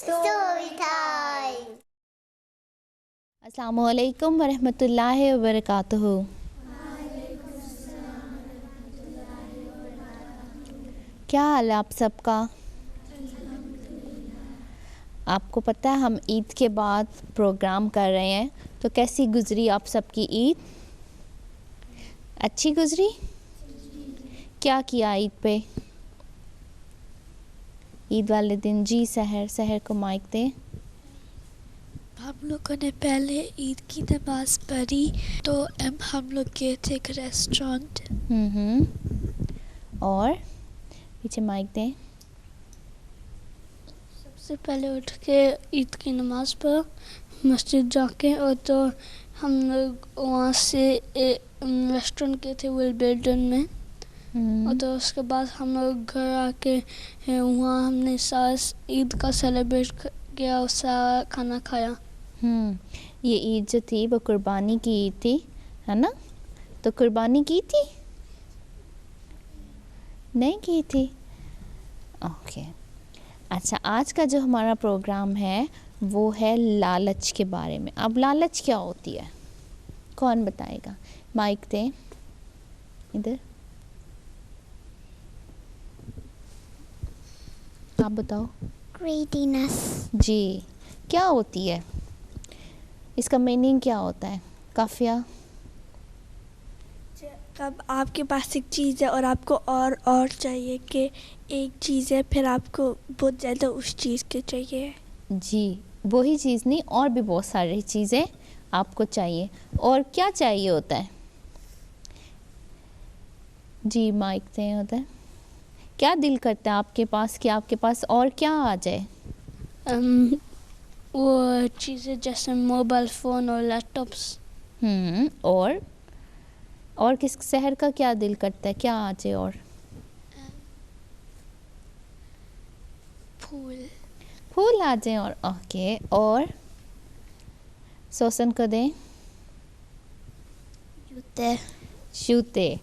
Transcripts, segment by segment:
Story time. अस्सलामुअलैकुम वरहमतुल्लाहि वबरकातुहू। क्या हाल है आप सबका? आपको पता है हम ईद के बाद प्रोग्राम कर रहे हैं, तो कैसी गुजरी आप सबकी ईद? अच्छी गुजरी? क्या किया ईद पे? ईद वाले दिन जी सहर को माइक दे। हम लोगों ने पहले ईद की नमाज पढ़ी, तो हम लोग गए थे एक रेस्टोरेंट। और पीछे माइक दे। सबसे पहले उठ के ईद की नमाज पढ़ा मस्जिद जाके, और तो हम लोग वहाँ से रेस्टोरेंट गए थे विल्बर्टन में। और तो उसके बाद हम लोग घर आके वहाँ हमने सारा ईद का सेलिब्रेट किया और सारा खाना खाया। ये ईद जो थी वो कुर्बानी की ईद थी, है ना? तो कुर्बानी की थी? नहीं की थी? ओके। अच्छा, आज का जो हमारा प्रोग्राम है वो है लालच के बारे में। अब लालच क्या होती है, कौन बताएगा? माइक दे इधर, आप बताओ। Greediness. जी, क्या होती है, इसका मीनिंग क्या होता है? काफिया? तब आपके पास एक चीज़ है और आपको और चाहिए कि एक चीज़ है, फिर आपको बहुत ज़्यादा उस चीज़ के चाहिए। जी, वही चीज़ नहीं, और भी बहुत सारी चीज़ें आपको चाहिए। और क्या चाहिए होता है? जी, माइक से होता है। क्या दिल करता है आपके पास कि आपके पास और क्या आ जाए? वो चीज़ें जैसे मोबाइल फ़ोन और लैपटॉप्स। और किस शहर का क्या दिल करता है, क्या आ जाए? और फूल आ जाए। और ओके, और सोसन को दें। जूते।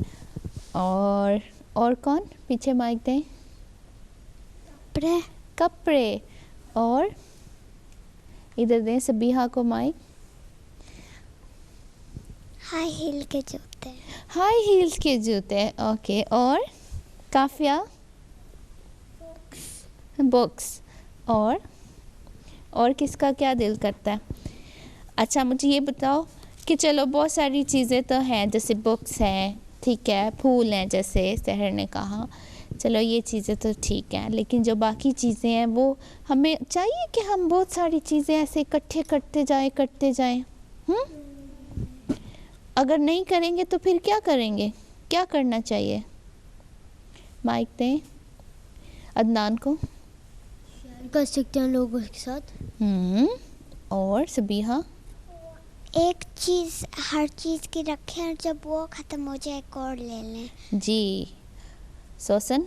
और कौन? पीछे माइक दें। कपड़े। और इधर दें सबीहा को माइक। High heel के जूते. हाई हील्स के जूते। ओके, और काफिया? बुक्स। और किसका क्या दिल करता है? अच्छा, मुझे ये बताओ कि चलो बहुत सारी चीज़ें तो हैं, जैसे बुक्स हैं, ठीक है, फूल हैं जैसे सहर ने कहा, चलो ये चीज़ें तो ठीक हैं, लेकिन जो बाकी चीज़ें हैं वो हमें चाहिए कि हम बहुत सारी चीज़ें ऐसे इकट्ठे करते जाएं। अगर नहीं करेंगे तो फिर क्या करेंगे? क्या करना चाहिए? माइक दें अदनान को। कर सकते हैं लोगों के साथ. और सबीहा? एक चीज़ हर चीज़ की रखें और जब वो ख़त्म हो जाए एक और ले लें. जी, सोसन?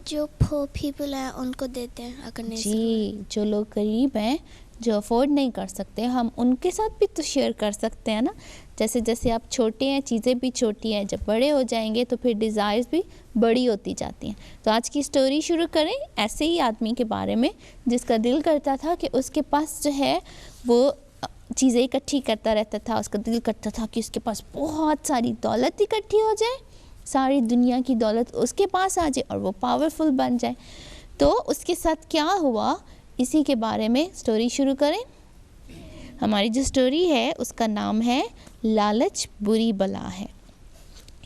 जो poor people हैं उनको देते हैं अगर नहीं. जी, जो लोग गरीब हैं, जो अफोर्ड नहीं कर सकते, हम उनके साथ भी तो शेयर कर सकते हैं ना। जैसे जैसे आप छोटे हैं, चीज़ें भी छोटी हैं, जब बड़े हो जाएंगे तो फिर डिज़ायर्स भी बड़ी होती जाती हैं। तो आज की स्टोरी शुरू करें ऐसे ही आदमी के बारे में जिसका दिल करता था कि उसके पास जो है वो चीज़ें इकट्ठी करता रहता था। उसका दिल करता था कि उसके पास बहुत सारी दौलत इकट्ठी हो जाए, सारी दुनिया की दौलत उसके पास आ जाए और वो पावरफुल बन जाए। तो उसके साथ क्या हुआ, इसी के बारे में स्टोरी शुरू करें। हमारी जो स्टोरी है उसका नाम है लालच बुरी बला है।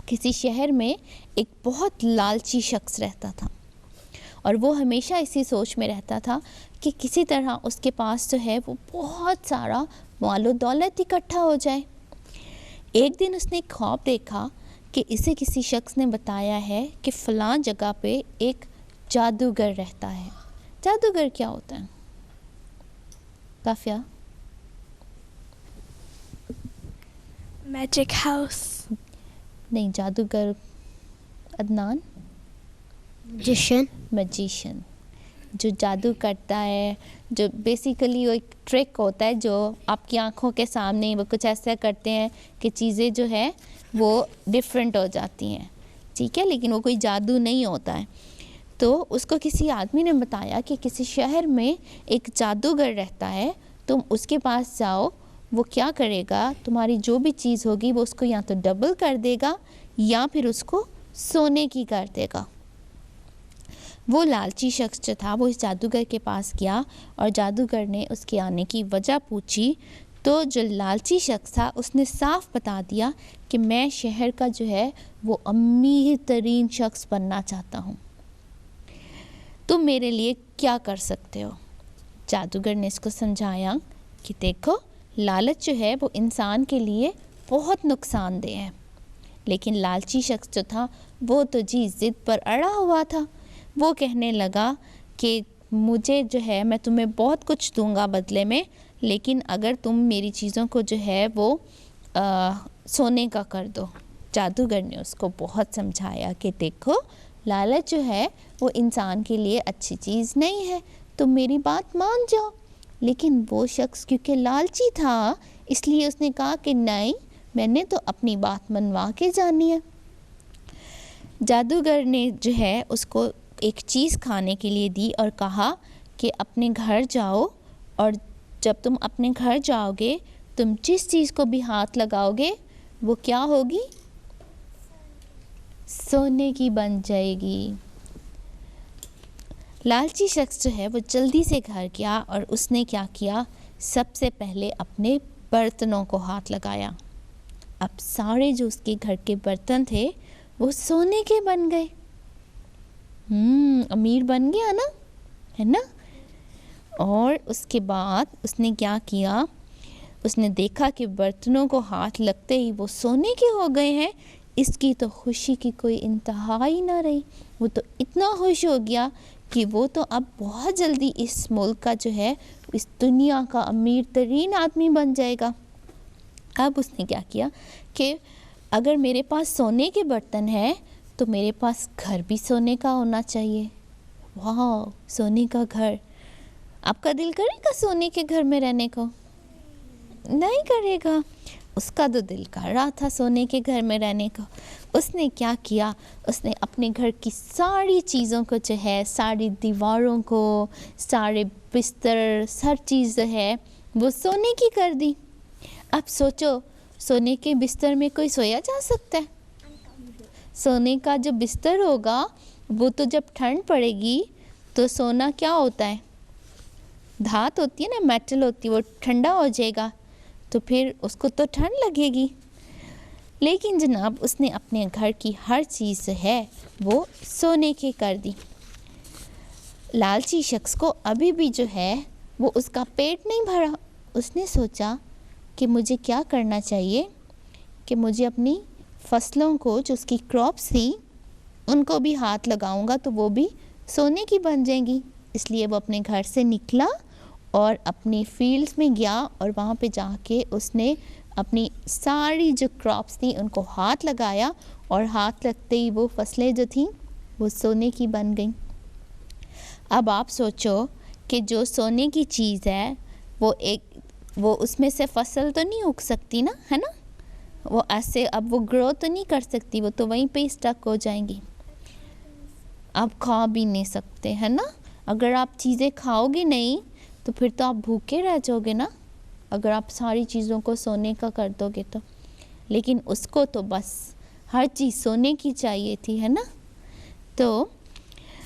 किसी शहर में एक बहुत लालची शख्स रहता था और वो हमेशा इसी सोच में रहता था कि किसी तरह उसके पास जो है वो बहुत सारा मालो दौलत इकट्ठा हो जाए। एक दिन उसने एक ख्वाब देखा कि इसे किसी शख्स ने बताया है कि फ़लाँ जगह पे एक जादूगर रहता है। जादूगर क्या होता है? काफिया? Magic house. नहीं, जादूगर अदनान? मैजिशियन, जो जादू करता है, जो बेसिकली वो एक ट्रिक होता है जो आपकी आंखों के सामने वो कुछ ऐसा करते हैं कि चीज़ें जो है वो डिफरेंट हो जाती हैं, ठीक है, लेकिन वो कोई जादू नहीं होता है। तो उसको किसी आदमी ने बताया कि किसी शहर में एक जादूगर रहता है, तुम उसके पास जाओ, वो क्या करेगा, तुम्हारी जो भी चीज़ होगी वो उसको या तो डबल कर देगा या फिर उसको सोने की कर देगा। वो लालची शख्स जो था वो इस जादूगर के पास गया और जादूगर ने उसके आने की वजह पूछी। तो जो लालची शख्स था उसने साफ बता दिया कि मैं शहर का जो है वो अमीर तरीन शख्स बनना चाहता हूँ, तुम मेरे लिए क्या कर सकते हो। जादूगर ने इसको समझाया कि देखो, लालच जो है वो इंसान के लिए बहुत नुकसानदेह है। लेकिन लालची शख्स जो था वो तो जी ज़िद पर अड़ा हुआ था। वो कहने लगा कि मुझे जो है मैं तुम्हें बहुत कुछ दूंगा बदले में, लेकिन अगर तुम मेरी चीज़ों को जो है वो सोने का कर दो। जादूगर ने उसको बहुत समझाया कि देखो, लालच जो है वो इंसान के लिए अच्छी चीज़ नहीं है, तुम मेरी बात मान जाओ। लेकिन वो शख्स क्योंकि लालची था इसलिए उसने कहा कि नहीं, मैंने तो अपनी बात मनवा के जानी है। जादूगर ने जो है उसको एक चीज़ खाने के लिए दी और कहा कि अपने घर जाओ, और जब तुम अपने घर जाओगे तुम जिस चीज़ को भी हाथ लगाओगे वो क्या होगी, सोने की बन जाएगी। लालची शख्स जो है वो जल्दी से घर गया और उसने क्या किया, सबसे पहले अपने बर्तनों को हाथ लगाया। अब सारे जो उसके घर के बर्तन थे वो सोने के बन गए। अमीर बन गया ना, है ना। और उसके बाद उसने क्या किया, उसने देखा कि बर्तनों को हाथ लगते ही वो सोने के हो गए हैं। इसकी तो खुशी की कोई इंतहा ही ना रही। वो तो इतना खुश हो गया कि वो तो अब बहुत जल्दी इस मुल्क का जो है, इस दुनिया का अमीर तरीन आदमी बन जाएगा। अब उसने क्या किया कि अगर मेरे पास सोने के बर्तन हैं तो मेरे पास घर भी सोने का होना चाहिए। वाह, सोने का घर। आपका दिल करेगा सोने के घर में रहने को? नहीं करेगा। उसका तो दिल कर रहा था सोने के घर में रहने को। उसने क्या किया, उसने अपने घर की सारी चीज़ों को जो है, सारी दीवारों को, सारे बिस्तर, हर चीज़ जो है वो सोने की कर दी। अब सोचो, सोने के बिस्तर में कोई सोया जा सकता है? सोने का जो बिस्तर होगा वो तो जब ठंड पड़ेगी तो सोना क्या होता है, धात होती है ना, मेटल होती है, वो ठंडा हो जाएगा तो फिर उसको तो ठंड लगेगी। लेकिन जनाब उसने अपने घर की हर चीज़ है वो सोने की कर दी। लालची शख्स को अभी भी जो है वो उसका पेट नहीं भरा। उसने सोचा कि मुझे क्या करना चाहिए कि मुझे अपनी फसलों को, जो उसकी क्रॉप्स थी, उनको भी हाथ लगाऊंगा तो वो भी सोने की बन जाएंगी। इसलिए वो अपने घर से निकला और अपनी फील्ड्स में गया और वहाँ पे जाके उसने अपनी सारी जो क्रॉप्स थी उनको हाथ लगाया और हाथ लगते ही वो फसलें जो थीं वो सोने की बन गईं। अब आप सोचो कि जो सोने की चीज़ है वो उसमें से फसल तो नहीं उग सकती ना, है ना। वो ऐसे अब वो ग्रो तो नहीं कर सकती, वो तो वहीं पे स्टक हो जाएंगी। आप खा भी नहीं सकते, है ना। अगर आप चीज़ें खाओगे नहीं तो फिर तो आप भूखे रह जाओगे ना, अगर आप सारी चीज़ों को सोने का कर दोगे तो। लेकिन उसको तो बस हर चीज़ सोने की चाहिए थी, है ना। तो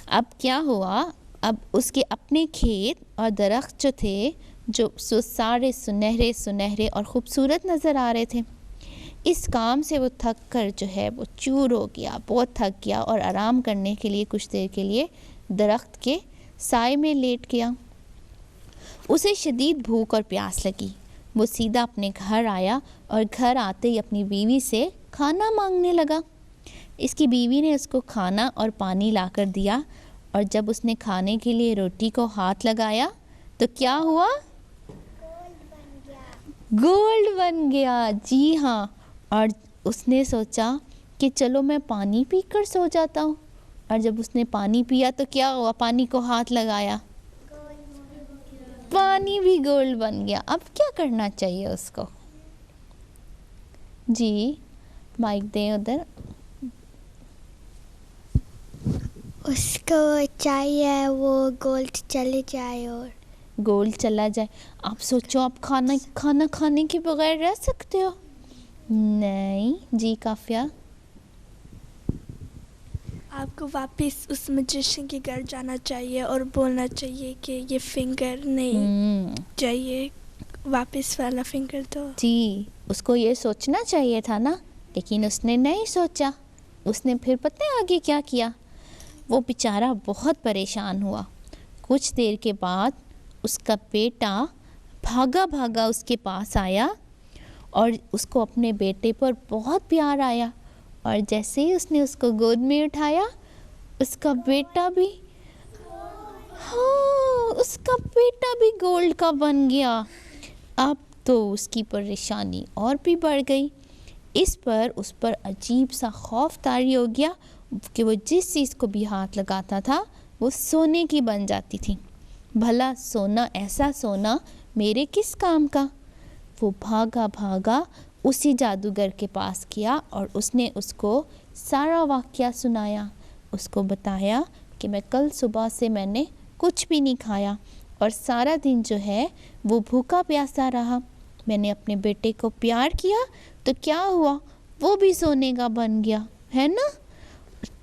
अब क्या हुआ, अब उसके अपने खेत और दरख्त जो थे जो सारे सुनहरे सुनहरे और ख़ूबसूरत नज़र आ रहे थे। इस काम से वो थक कर जो है वो चूर हो गया, बहुत थक गया और आराम करने के लिए कुछ देर के लिए दरख्त के साए में लेट गया। उसे शदीद भूख और प्यास लगी। वो सीधा अपने घर आया और घर आते ही अपनी बीवी से खाना मांगने लगा। इसकी बीवी ने उसको खाना और पानी लाकर दिया और जब उसने खाने के लिए रोटी को हाथ लगाया तो क्या हुआ, गोल्ड बन गया। जी हाँ। और उसने सोचा कि चलो मैं पानी पीकर सो जाता हूँ। और जब उसने पानी पिया तो क्या हुआ, पानी को हाथ लगाया, पानी भी गोल्ड बन गया। अब क्या करना चाहिए उसको? जी माइक दें उधर। उसके जिसको चाहिए वो गोल्ड चले जाए और गोल्ड चला जाए। आप सोचो, आप खाना खाने के बगैर रह सकते हो? नहीं जी। काफिया? आपको वापस उस मैजिशियन के घर जाना चाहिए और बोलना चाहिए कि ये फिंगर नहीं चाहिए, वापस वाला फिंगर दो। जी, उसको ये सोचना चाहिए था ना, लेकिन उसने नहीं सोचा। उसने फिर पता है आगे क्या किया? वो बेचारा बहुत परेशान हुआ। कुछ देर के बाद उसका बेटा भागा भागा उसके पास आया और उसको अपने बेटे पर बहुत प्यार आया, और जैसे ही उसने उसको गोद में उठाया, उसका बेटा भी गोल्ड का बन गया। अब तो उसकी परेशानी और भी बढ़ गई। इस पर उस पर अजीब सा खौफ तारी हो गया कि वो जिस चीज़ को भी हाथ लगाता था वो सोने की बन जाती थी। भला सोना, ऐसा सोना मेरे किस काम का? वो भागा भागा उसी जादूगर के पास गया और उसने उसको सारा वाक़या सुनाया। उसको बताया कि मैं कल सुबह से मैंने कुछ भी नहीं खाया और सारा दिन जो है वो भूखा प्यासा रहा। मैंने अपने बेटे को प्यार किया तो क्या हुआ, वो भी सोने का बन गया, है ना?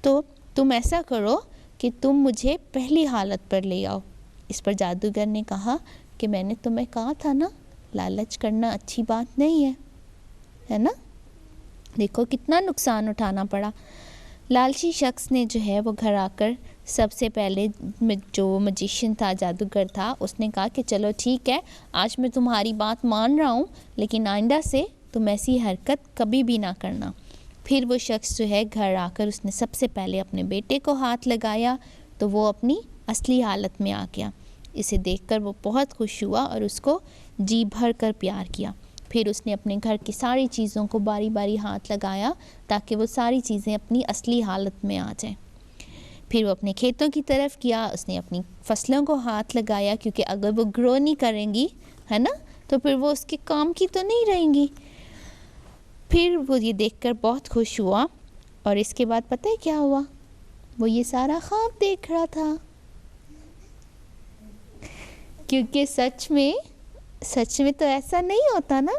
तो तुम ऐसा करो कि तुम मुझे पहली हालत पर ले आओ। इस पर जादूगर ने कहा कि मैंने तुम्हें कहा था ना, लालच करना अच्छी बात नहीं है ना? देखो कितना नुकसान उठाना पड़ा। लालची शख्स ने जो है वो घर आकर सबसे पहले जो मैजिशियन था, जादूगर था, उसने कहा कि चलो ठीक है, आज मैं तुम्हारी बात मान रहा हूँ, लेकिन आइंदा से तुम ऐसी हरकत कभी भी ना करना। फिर वो शख्स जो है घर आकर उसने सबसे पहले अपने बेटे को हाथ लगाया तो वो अपनी असली हालत में आ गया। इसे देखकर वो बहुत खुश हुआ और उसको जी भर कर प्यार किया। फिर उसने अपने घर की सारी चीज़ों को बारी बारी हाथ लगाया ताकि वो सारी चीज़ें अपनी असली हालत में आ जाएं। फिर वो अपने खेतों की तरफ गया, उसने अपनी फसलों को हाथ लगाया, क्योंकि अगर वो ग्रो नहीं करेंगी, है ना, तो फिर वो उसके काम की तो नहीं रहेंगी। फिर वो ये देखकर बहुत खुश हुआ और इसके बाद पता है क्या हुआ? वो ये सारा ख्वाब देख रहा था, क्योंकि सच में तो ऐसा नहीं होता ना।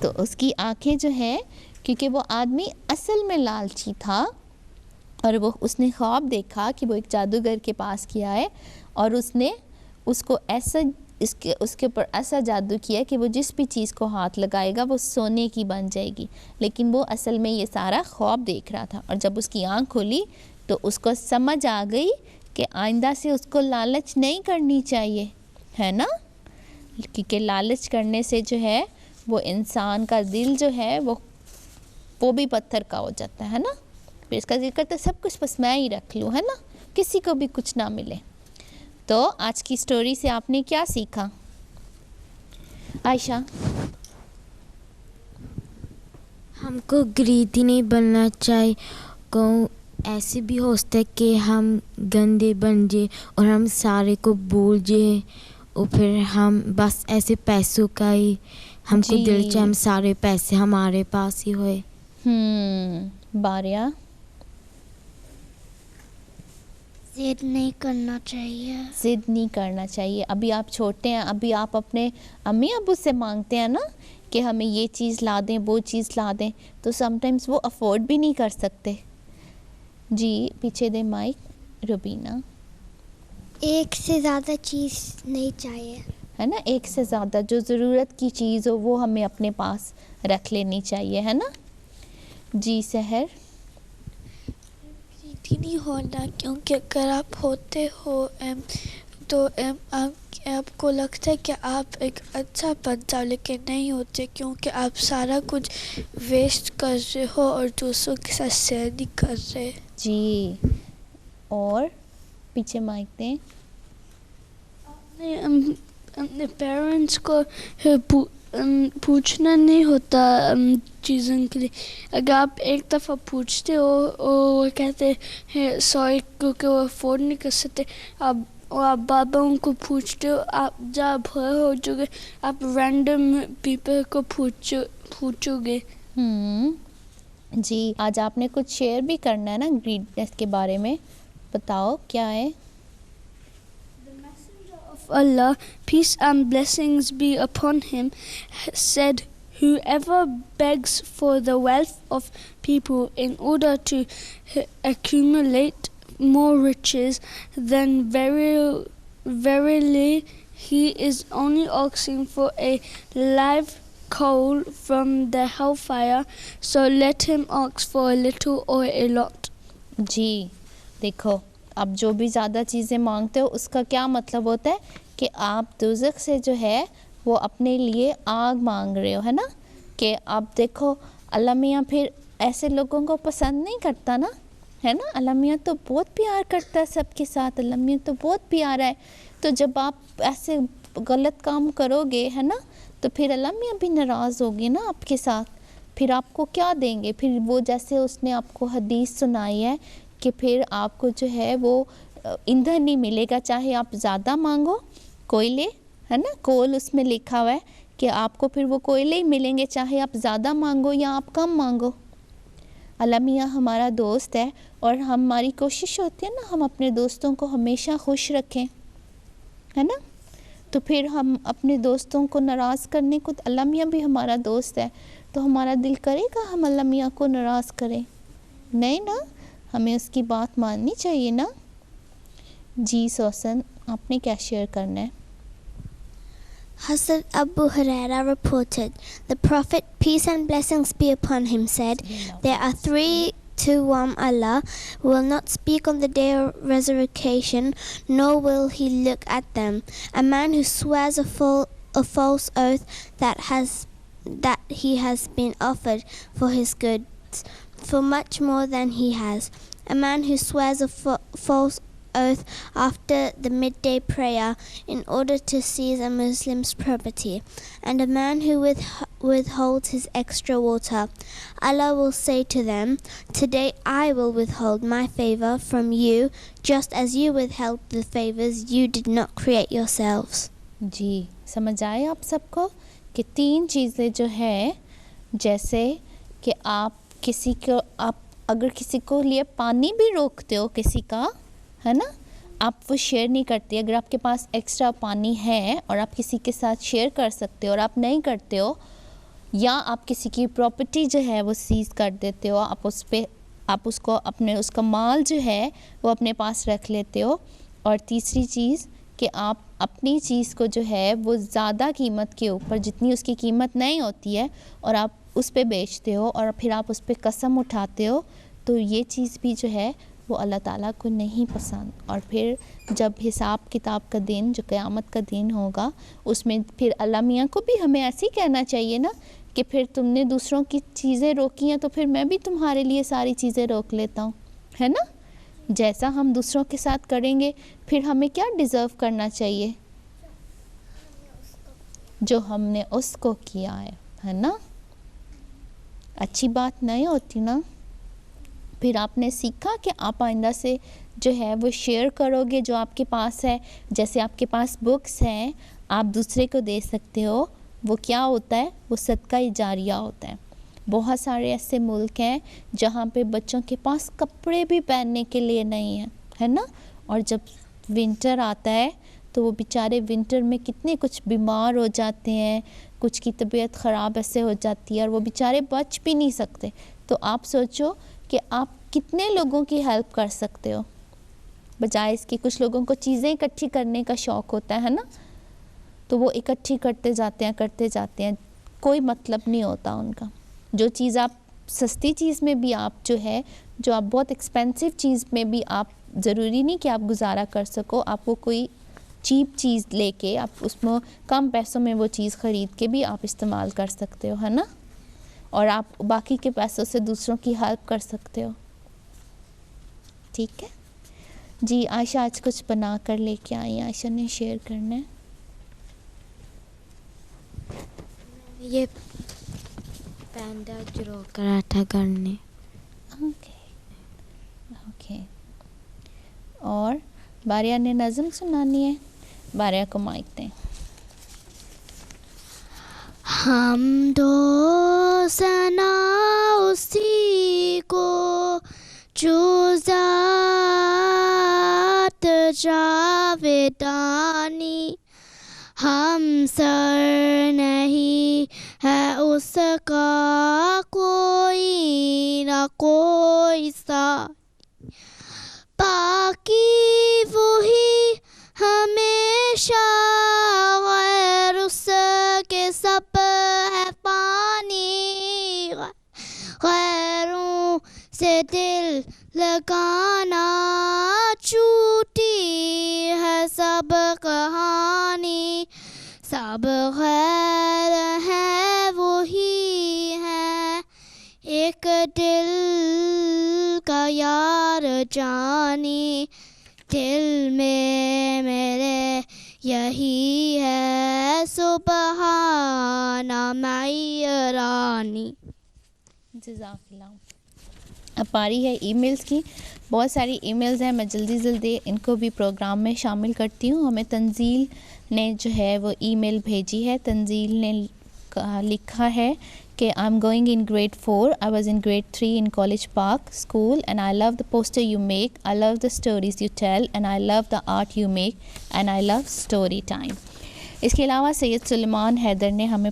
तो उसकी आंखें जो है, क्योंकि वो आदमी असल में लालची था और उसने ख्वाब देखा कि वो एक जादूगर के पास किया है और उसने उसको उसके ऊपर ऐसा जादू किया कि वो जिस भी चीज़ को हाथ लगाएगा वो सोने की बन जाएगी। लेकिन वो असल में ये सारा ख्वाब देख रहा था, और जब उसकी आंख खुली तो उसको समझ आ गई कि आइंदा से उसको लालच नहीं करनी चाहिए, है ना, क्योंकि लालच करने से जो है वो इंसान का दिल जो है वो भी पत्थर का हो जाता है ना। फिर इसका जिक्र करता सब कुछ बस मैं ही रख लूँ, है ना, किसी को भी कुछ ना मिले। तो आज की स्टोरी से आपने क्या सीखा आयशा? हमको ग्रीडी नहीं बनना चाहिए। को ऐसे भी हो सकता है कि हम गंदे बन जाए और हम सारे को भूल जाए और फिर हम बस ऐसे पैसों का ही हमको दिल चाहे हम सारे पैसे हमारे पास ही होए। बारिया? जिद नहीं करना चाहिए। जिद नहीं करना चाहिए। अभी आप छोटे हैं, अभी आप अपने अम्मी अब्बू से मांगते हैं ना कि हमें ये चीज़ ला दें, वो चीज़ ला दें, तो समटाइम्स वो अफोर्ड भी नहीं कर सकते। जी पीछे दे माइक, रुबीना। एक से ज़्यादा चीज़ नहीं चाहिए, है ना, एक से ज़्यादा जो ज़रूरत की चीज़ हो वो हमें अपने पास रख लेनी चाहिए, है ना। जी सहर? नहीं होना, क्योंकि अगर आप होते हो तो आपको लगता है कि आप एक अच्छा बन जाओ, लेकिन नहीं होते, क्योंकि आप सारा कुछ वेस्ट कर रहे हो और दूसरों के साथ शेयर नहीं कर रहे। जी, और पीछे माइक दें। अपने पेरेंट्स को पूछना नहीं होता चीज़ों के लिए। अगर आप एक दफ़ा पूछते हो और कहते हैं सॉरी क्योंकि वो अफोर्ड नहीं कर सकते, आप बाबा उनको पूछते हो, आप जब बड़े हो जाओगे आप रैंडम पीपल को पूछोगे। जी, आज आपने कुछ शेयर भी करना है ना ग्रीडनेस के बारे में, बताओ क्या है? Of Allah, peace and blessings be upon him, said, whoever begs for the wealth of people in order to accumulate more riches, then verily he is only asking for a live coal from the hellfire, so let him ask for a little or a lot. जी देखो, अब जो भी ज़्यादा चीज़ें मांगते हो उसका क्या मतलब होता है कि आप दोज़ख से जो है वो अपने लिए आग मांग रहे हो, है ना। कि आप देखो अल्लाह मियाँ फिर ऐसे लोगों को पसंद नहीं करता ना, है ना। अल्लाह मियाँ तो बहुत प्यार करता है सबके साथ, अल्लाह मियाँ तो बहुत प्यारा है। तो जब आप ऐसे गलत काम करोगे, है ना, तो फिर अल्लाह मियाँ भी नाराज़ होगी ना आपके साथ। फिर आपको क्या देंगे? फिर वो जैसे उसने आपको हदीस सुनाई है कि फिर आपको जो है वो ईंधन नहीं मिलेगा, चाहे आप ज़्यादा मांगो कोयले, है ना, कोल उसमें लिखा हुआ है कि आपको फिर वो कोयले ही मिलेंगे, चाहे आप ज़्यादा मांगो या आप कम मांगो। अल्लाह मियाँ हमारा दोस्त है और हमारी कोशिश होती है ना हम अपने दोस्तों को हमेशा खुश रखें, है ना। तो फिर हम अपने दोस्तों को नाराज़ करने को, अल्लाह मियाँ भी हमारा दोस्त है, तो हमारा दिल करेगा हम अल्लाह मियाँ को नाराज़ करें? नहीं ना, हमें उसकी बात माननी चाहिए ना। जी सोसन, आपने क्या शेयर करना है? Hazrat Abu Huraira reported, the Prophet, peace and blessings be upon him, said, there are three to whom Allah will not speak on the day of resurrection, nor will he look at them. A man who swears a false oath that he has been offered for his goods, for much more than he has. A man who swears a false oath after the midday prayer in order to seize a Muslim's property, and a man who withholds his extra water. Allah will say to them, today I will withhold my favor from you, just as you withheld the favors you did not create yourselves. जी समझ आए आप सबको कि तीन चीज़ें जो है, जैसे कि आप अगर किसी को लिए पानी भी रोकते हो किसी का, है ना, आप वो शेयर नहीं करते। अगर आपके पास एक्स्ट्रा पानी है और आप किसी के साथ शेयर कर सकते हो और आप नहीं करते हो, या आप किसी की प्रॉपर्टी जो है वो सीज कर देते हो, आप उसको उसका माल जो है वो अपने पास रख लेते हो। और तीसरी चीज़ कि आप अपनी चीज़ को जो है वो ज़्यादा कीमत के ऊपर, जितनी उसकी कीमत नहीं होती है, और आप उस पे बेचते हो और फिर आप उस पे कसम उठाते हो, तो ये चीज़ भी जो है वो अल्लाह ताला को नहीं पसंद। और फिर जब हिसाब किताब का दिन, जो क़यामत का दिन होगा, उसमें फिर अल्लाह मियाँ को भी हमें ऐसे ही कहना चाहिए ना कि फिर तुमने दूसरों की चीज़ें रोकी हैं तो फिर मैं भी तुम्हारे लिए सारी चीज़ें रोक लेता हूँ, है ना। जैसा हम दूसरों के साथ करेंगे फिर हमें क्या डिज़र्व करना चाहिए? जो हमने उसको किया है ना। अच्छी बात नहीं होती ना। फिर आपने सीखा कि आप आइंदा से जो है वो शेयर करोगे जो आपके पास है। जैसे आपके पास बुक्स हैं, आप दूसरे को दे सकते हो, वो क्या होता है, वो सदका जारिया होता है। बहुत सारे ऐसे मुल्क हैं जहाँ पे बच्चों के पास कपड़े भी पहनने के लिए नहीं हैं, है ना। और जब विंटर आता है तो वो बेचारे विंटर में कितने कुछ बीमार हो जाते हैं, कुछ की तबीयत ख़राब ऐसे हो जाती है और वो बेचारे बच भी नहीं सकते। तो आप सोचो कि आप कितने लोगों की हेल्प कर सकते हो, बजाय इसके कुछ लोगों को चीज़ें इकट्ठी करने का शौक़ होता है ना, तो वो इकट्ठी करते जाते हैं, कोई मतलब नहीं होता उनका। जो चीज़ आप सस्ती चीज़ में भी आप जो है, जो आप बहुत एक्सपेंसिव चीज़ में भी आप, ज़रूरी नहीं कि आप गुजारा कर सको, आप वो कोई चीप चीज़ लेके आप उसमें कम पैसों में वो चीज़ ख़रीद के भी आप इस्तेमाल कर सकते हो, है ना। और आप बाकी के पैसों से दूसरों की हेल्प कर सकते हो। ठीक है जी। आयशा आज कुछ बना कर लेके आई, आयशा ने शेयर करना है। ये पैंडा ड्रॉ करा था करने। ओके। और बारिया ने नज़म सुनानी है, बारिया को माइक दें। हम दो सना उसी को जो जावेदानी, हम सर नहीं है उसका कोई ना कोई सा, बाकी वही हमेशा, गैर उसके सब है पानी, गैरों से दिल लगाना छूटी है सब कहानी, सब गैर है वही है एक दिल का यार जानी, दिल में मेरे यही है सुबहाना मैरानी। जज़ाकल्लाह। अब पारी है ईमेल्स की। बहुत सारी ईमेल्स हैं, मैं जल्दी इनको भी प्रोग्राम में शामिल करती हूँ। हमें तंजील ने जो है वो ईमेल भेजी है। तंजील ने लिखा है कि I am going in grade 4, I was in grade 3 in College Park School and I love the poster you make, I love the stories you tell and I love the art you make and I love story time। इसके अलावा सैयद सुलेमान हैदर ने हमें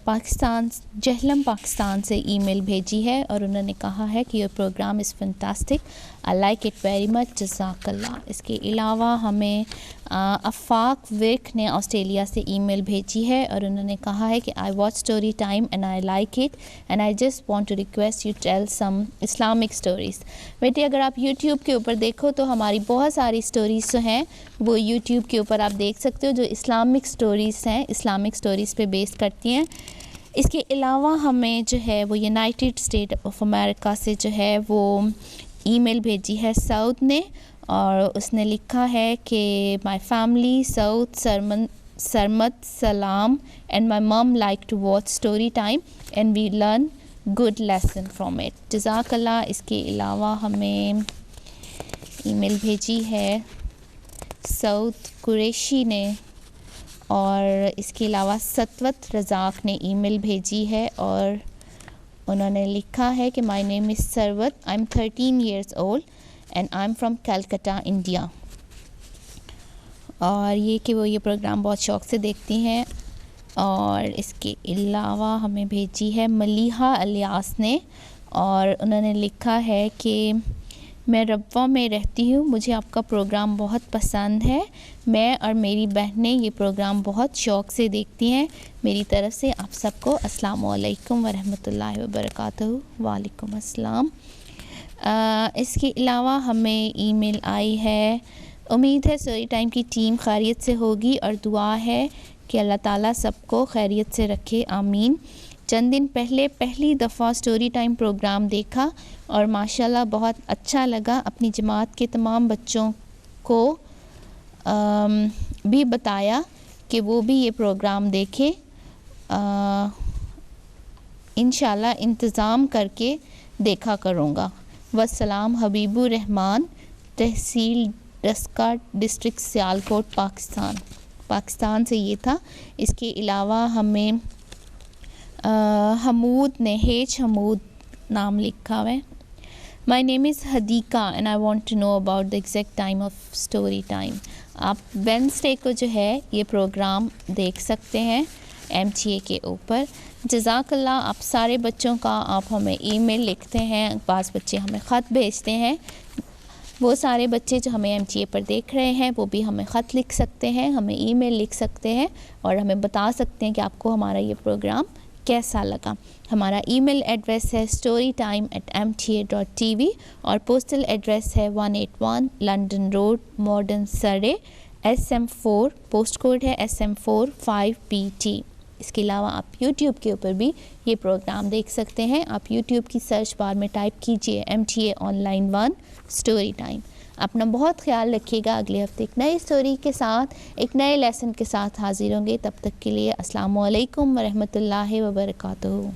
जहलम पाकिस्तान से email भेजी है और उन्होंने कहा है कि your program is fantastic, I like it very much, जज़ाकल्लाह। इसके अलावा हमें अफ़ाक विर्क ने ऑस्ट्रेलिया से ईमेल भेजी है और उन्होंने कहा है कि I watch story time and I like it and I just want to request you tell some Islamic stories. बेटे अगर आप यूट्यूब के ऊपर देखो तो हमारी बहुत सारी स्टोरीज़ जो हैं वो यूट्यूब के ऊपर आप देख सकते हो जो इस्लामिक स्टोरीज़ हैं, इस्लामिक स्टोरीज़ पे बेस करती हैं। इसके अलावा हमें जो है वो यूनाइटेड स्टेट ऑफ अमेरिका से जो है वो ईमेल भेजी है सऊद ने और उसने लिखा है कि माय फैमिली सऊद सरमद सलाम and my mum like to watch story time and we learn good lesson from it, जज़ाकल्लाह। इसके अलावा हमें ईमेल भेजी है सऊद कुरैशी ने और इसके अलावा सतवत रज़ाक ने ईमेल भेजी है और उन्होंने लिखा है कि my name is Sarwat, I am 13 years old and I am from Calcutta India. और ये कि वो ये प्रोग्राम बहुत शौक़ से देखती हैं। और इसके अलावा हमें भेजी है मलीहा अलियास ने और उन्होंने लिखा है कि मैं रब्वा में रहती हूँ, मुझे आपका प्रोग्राम बहुत पसंद है, मैं और मेरी बहनें ये प्रोग्राम बहुत शौक़ से देखती हैं। मेरी तरफ़ से आप सबको अस्सलाम वालेकुम वरहमतुल्लाहि वबरकातुहू। वालेकुम अस्सलाम। इसके अलावा हमें ईमेल आई है, उम्मीद है स्टोरी टाइम की टीम खैरियत से होगी और दुआ है कि अल्लाह ताला सबको खैरियत से रखे, आमीन। चंद दिन पहले पहली दफ़ा स्टोरी टाइम प्रोग्राम देखा और माशाल्लाह बहुत अच्छा लगा। अपनी जमात के तमाम बच्चों को भी बताया कि वो भी ये प्रोग्राम देखें। इंशाल्लाह इंतज़ाम करके देखा करूँगा। वस्सलाम। हबीबुर रहमान, तहसील डस्का, डिस्ट्रिक्ट सियालकोट, पाकिस्तान से ये था। इसके अलावा हमें हमूद ने हमूद नाम लिखा हुआ है। My name is Hadiqa and I want to know about the exact time of story time. आप वेडनेसडे को जो है ये प्रोग्राम देख सकते हैं MTA के ऊपर। जज़ाकल्लाह। आप सारे बच्चों का आप हमें ईमेल लिखते हैं, पास बच्चे हमें ख़त भेजते हैं। वो सारे बच्चे जो हमें MTA पर देख रहे हैं वो भी हमें ख़त लिख सकते हैं, हमें ईमेल लिख सकते हैं और हमें बता सकते हैं कि आपको हमारा ये प्रोग्राम कैसा लगा। हमारा ईमेल एड्रेस है storytime@mta.tv और पोस्टल एड्रेस है 181 लंदन रोड, मॉडर्न सरे, SM4, पोस्ट कोड है SM4 5PT। इसके अलावा आप YouTube के ऊपर भी ये प्रोग्राम देख सकते हैं। आप YouTube की सर्च बार में टाइप कीजिए MTA ऑनलाइन 1 स्टोरी टाइम। अपना बहुत ख्याल रखिएगा। अगले हफ्ते एक नई स्टोरी के साथ, एक नए लेसन के साथ हाजिर होंगे। तब तक के लिए अस्सलाम वालेकुम वरहमतुल्लाहि वबरकातुहू।